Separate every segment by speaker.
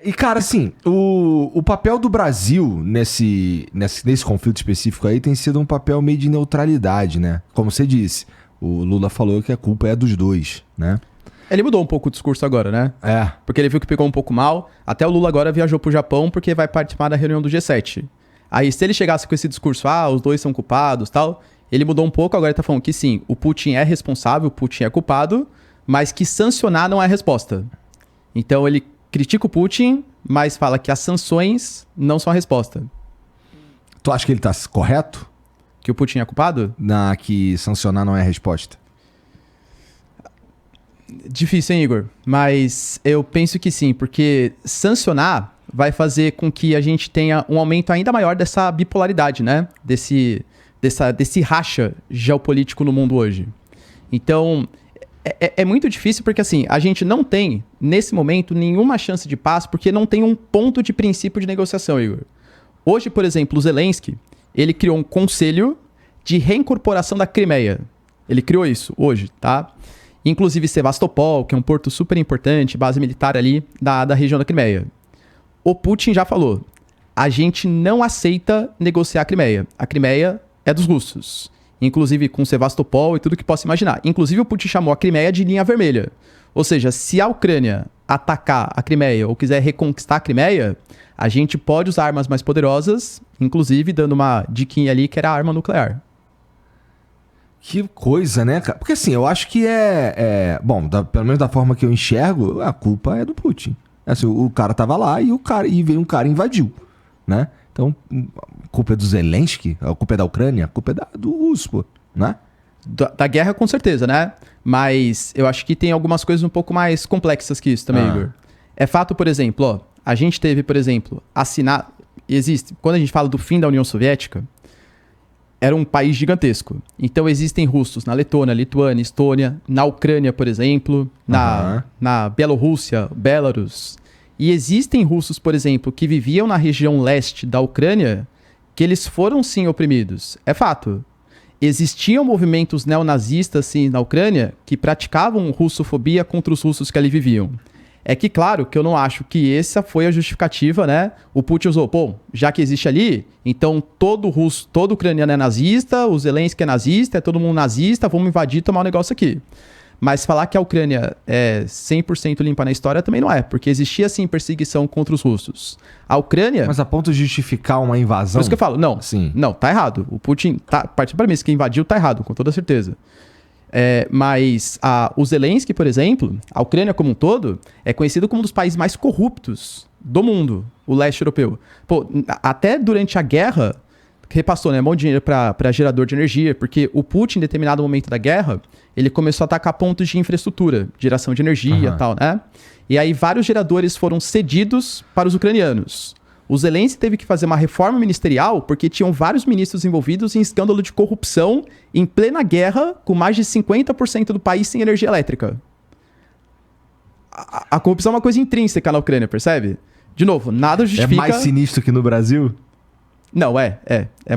Speaker 1: E, cara, assim, o papel do Brasil nesse conflito específico aí tem sido um papel meio de neutralidade, né? Como você disse, o Lula falou que a culpa é dos dois, né?
Speaker 2: Ele mudou um pouco o discurso agora, né?
Speaker 1: É.
Speaker 2: Porque ele viu que pegou um pouco mal. Até o Lula agora viajou pro Japão porque vai participar da reunião do G7. Aí, se ele chegasse com esse discurso, os dois são culpados e tal, ele mudou um pouco, agora ele tá falando que sim, o Putin é responsável, o Putin é culpado, mas que sancionar não é a resposta. Então ele critica o Putin, mas fala que as sanções não são a resposta.
Speaker 1: Tu acha que ele tá correto?
Speaker 2: Que o Putin é culpado?
Speaker 1: Que sancionar não é a resposta?
Speaker 2: Difícil, hein, Igor? Mas eu penso que sim, porque sancionar vai fazer com que a gente tenha um aumento ainda maior dessa bipolaridade, né? Desse racha geopolítico no mundo hoje. Então, é muito difícil porque, assim, a gente não tem, nesse momento, nenhuma chance de paz porque não tem um ponto de princípio de negociação, Igor. Hoje, por exemplo, o Zelensky, ele criou um conselho de reincorporação da Crimeia. Ele criou isso hoje, tá? Inclusive Sevastopol, que é um porto super importante, base militar ali da região da Crimeia. O Putin já falou, a gente não aceita negociar a Crimeia. A Crimeia é dos russos. Inclusive com Sevastopol e tudo que possa imaginar. Inclusive o Putin chamou a Crimeia de linha vermelha. Ou seja, se a Ucrânia atacar a Crimeia ou quiser reconquistar a Crimeia, a gente pode usar armas mais poderosas, inclusive dando uma diquinha ali que era a arma nuclear.
Speaker 1: Que coisa, né, cara? Porque assim, eu acho que bom, pelo menos da forma que eu enxergo, a culpa é do Putin. Assim, o cara tava lá e veio um cara e invadiu, né? Então, a culpa é do Zelensky? A culpa é da Ucrânia? A culpa é do russo, pô, né?
Speaker 2: Da guerra, com certeza, né? Mas eu acho que tem algumas coisas um pouco mais complexas que isso também, Igor. É fato, por exemplo, a gente teve, por exemplo, quando a gente fala do fim da União Soviética, era um país gigantesco. Então existem russos na Letônia, Lituânia, Estônia, na Ucrânia, por exemplo, na Bielorrússia, Belarus. E existem russos, por exemplo, que viviam na região leste da Ucrânia, que eles foram sim oprimidos. É fato. Existiam movimentos neonazistas sim, na Ucrânia que praticavam russofobia contra os russos que ali viviam. É que, claro, que eu não acho que essa foi a justificativa, né? O Putin usou, já que existe ali, então todo ucraniano é nazista, o Zelensky é nazista, é todo mundo nazista, vamos invadir e tomar um negócio aqui. Mas falar que a Ucrânia é 100% limpa na história também não é, porque existia, sim, perseguição contra os russos. A Ucrânia...
Speaker 1: Mas a ponto de justificar uma invasão...
Speaker 2: Por isso que eu falo, não, tá errado. O Putin, partindo pra mim, se quem invadiu tá errado, com toda certeza. Mas o Zelensky, por exemplo, a Ucrânia como um todo, é conhecido como um dos países mais corruptos do mundo, o leste europeu. Até durante a guerra, repassou, né, um monte de dinheiro para gerador de energia, porque o Putin, em determinado momento da guerra, ele começou a atacar pontos de infraestrutura, geração de energia e tal, né? E aí vários geradores foram cedidos para os ucranianos. O Zelensky teve que fazer uma reforma ministerial porque tinham vários ministros envolvidos em escândalo de corrupção em plena guerra, com mais de 50% do país sem energia elétrica. A corrupção é uma coisa intrínseca na Ucrânia, percebe? De novo, nada justifica...
Speaker 1: É mais sinistro que no Brasil?
Speaker 2: Não, é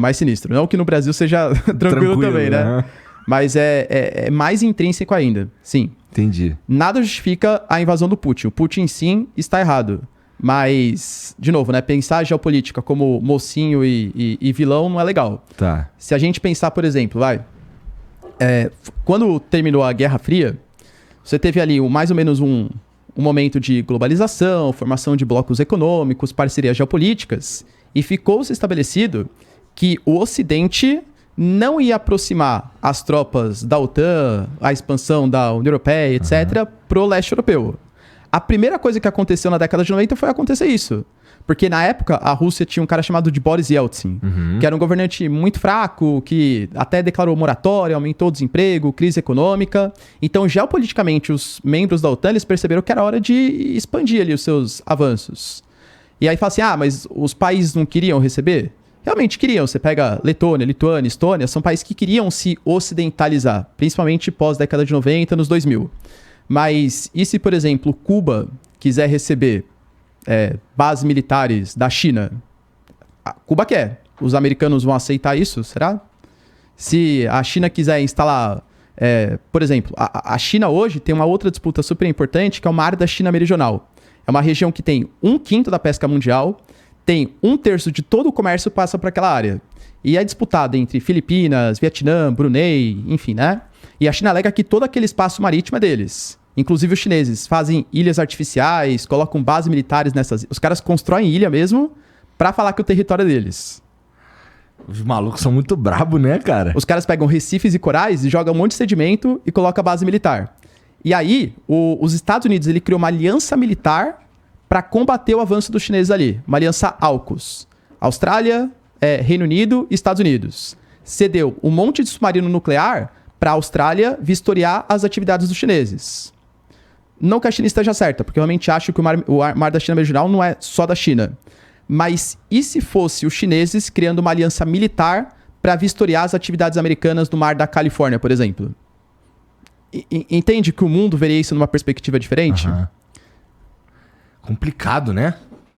Speaker 2: mais sinistro. Não que no Brasil seja tranquilo também, né? Mas é mais intrínseco ainda, sim.
Speaker 1: Entendi.
Speaker 2: Nada justifica a invasão do Putin. O Putin, sim, está errado. Mas, de novo, né? Pensar a geopolítica como mocinho e vilão não é legal.
Speaker 1: Tá.
Speaker 2: Se a gente pensar, por exemplo, quando terminou a Guerra Fria, você teve ali mais ou menos um momento de globalização, formação de blocos econômicos, parcerias geopolíticas, e ficou-se estabelecido que o Ocidente não ia aproximar as tropas da OTAN, a expansão da União Europeia, etc., pro leste europeu. A primeira coisa que aconteceu na década de 90 foi acontecer isso. Porque na época a Rússia tinha um cara chamado de Boris Yeltsin, que era um governante muito fraco, que até declarou moratória, aumentou o desemprego, crise econômica. Então, geopoliticamente, os membros da OTAN eles perceberam que era hora de expandir ali os seus avanços. E aí fala assim, mas os países não queriam receber? Realmente queriam. Você pega Letônia, Lituânia, Estônia, são países que queriam se ocidentalizar, principalmente pós-década de 90, nos 2000. Mas e se, por exemplo, Cuba quiser receber bases militares da China? Cuba quer. Os americanos vão aceitar isso, será? Se a China quiser instalar... por exemplo, a China hoje tem uma outra disputa super importante, que é o Mar da China Meridional. É uma região que tem 1/5 da pesca mundial, tem 1/3 de todo o comércio que passa por aquela área. E é disputado entre Filipinas, Vietnã, Brunei, enfim, né? E a China alega que todo aquele espaço marítimo é deles. Inclusive os chineses fazem ilhas artificiais, colocam bases militares nessas... Os caras constroem ilha mesmo pra falar que o território é deles.
Speaker 1: Os malucos são muito brabos, né, cara?
Speaker 2: Os caras pegam recifes e corais e jogam um monte de sedimento e colocam a base militar. E aí, os Estados Unidos, ele criou uma aliança militar pra combater o avanço dos chineses ali. Uma aliança AUKUS. Austrália, Reino Unido e Estados Unidos. Cedeu um monte de submarino nuclear para a Austrália vistoriar as atividades dos chineses. Não que a China esteja certa, porque eu realmente acho que o mar da China Meridional não é só da China. Mas e se fosse os chineses criando uma aliança militar para vistoriar as atividades americanas no mar da Califórnia, por exemplo? Entende que o mundo veria isso numa perspectiva diferente?
Speaker 1: Complicado, né?